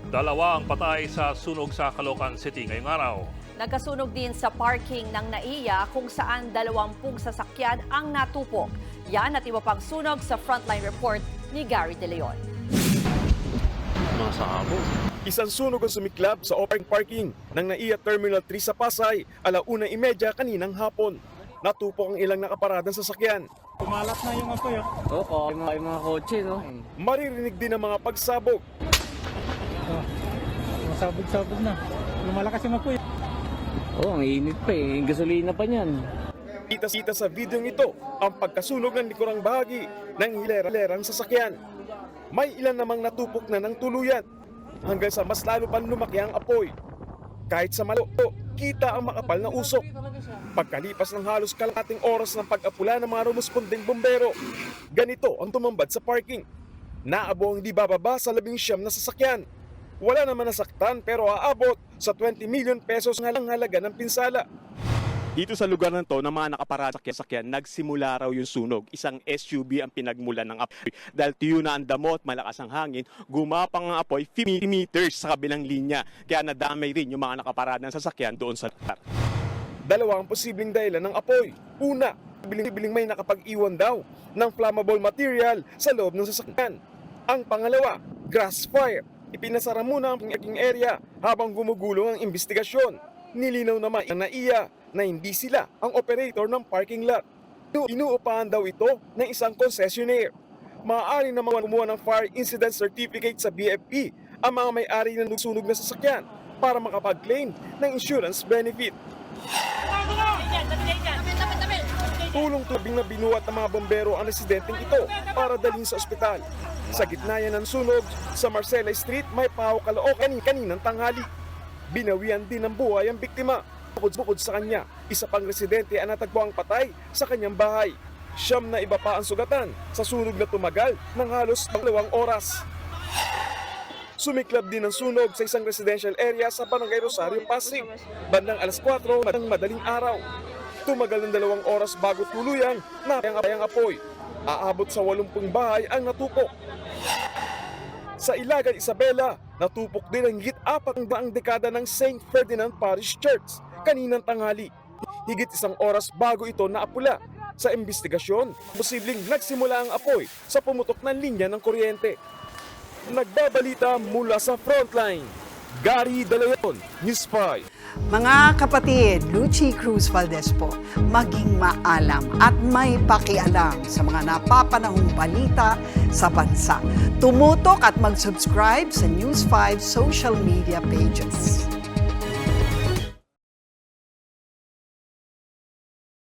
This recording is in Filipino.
Dalawa ang patay sa sunog sa Caloocan City ngayong araw. Nagkasunog din sa parking ng NAIA kung saan 20 sasakyan ang natupok. Yan at iba pang sunog sa Frontline Report ni Gary De Leon. Isang sunog ang sumiklab sa open parking ng NAIA Terminal 3 sa Pasay, 1:30 kaninang hapon. Natupok ang ilang nakaparadang sasakyan. Kumalat na yung apoy. Oo, yung mga kotse, no? Maririnig din ang mga pagsabog. Masabog-sabog na. Lumalakas yung apoy. Oo, ang init pa eh. Gasolina pa niyan. Kita-kita sa videong ito ang pagkasunog ng likurang bahagi ng hilera-hilerang sasakyan. May ilan namang natupok na ng tuluyan hanggang sa mas lalo pang lumaki ang apoy. Kahit sa malo, kita ang makapal na usok. Pagkalipas ng halos kalahating oras ng pag-apula ng mga rumusponding bombero, ganito ang tumambad sa parking. Naabo ang di bababa sa 19 na sasakyan. Wala naman nasaktan pero aabot sa 20 million pesos ang halaga ng pinsala. Dito sa lugar na to, ng mga nakaparada sa sakyan, nagsimula raw yung sunog. Isang SUV ang pinagmulan ng apoy. Dahil tuyo na ang damot, malakas ang hangin, gumapang ang apoy 50 meters sa kabilang linya. Kaya nadamay rin yung mga nakaparada ng sasakyan doon sa lugar. Dalawa ang posibleng dahilan ng apoy. Una, biling may nakapag-iwan daw ng flammable material sa loob ng sasakyan. Ang pangalawa, grass fire. Ipinasara muna ang parking area habang gumugulo ang investigasyon. Nilinaw naman ng NAIA na hindi sila ang operator ng parking lot. Inuupahan daw ito ng isang concessionaire. Maaari naman kumuha ng Fire Incident Certificate sa BFP ang mga may-ari ng sunog na sasakyan para makapag-claim ng insurance benefit. Tulong-tubing na binuhat ng mga bombero ang residenteng ito para dalhin sa ospital. Sa gitna yan ng sunog, sa Marcela Street may Caloocan kaninang tanghali. Binawian din ng buhay ang biktima. Bukod sa kanya, isa pang residente ang natagpuang patay sa kanyang bahay. Siyam na iba pa ang sugatan sa sunog na tumagal ng halos 2 oras. Sumiklab din ang sunog sa isang residential area sa Barangay Rosario, Pasig, bandang 4:00 ng madaling araw. Tumagal ng 2 oras bago tuluyang napayang ang apoy. Aabot sa 80 bahay ang natupok. Sa Ilagan, Isabela, natupok din ang higit 400 dekada ng St. Ferdinand Parish Church kaninang tanghali. Higit 1 oras bago ito naapula. Sa investigasyon, posibleng nagsimula ang apoy sa pumutok ng linya ng kuryente. Nagbabalita mula sa Frontline, Gary De Leon, News 5. Mga kapatid, Lucy Cruz Valdez po, maging maalam at may pakialam sa mga napapanahong balita sa bansa. Tumutok at mag-subscribe sa News 5 social media pages.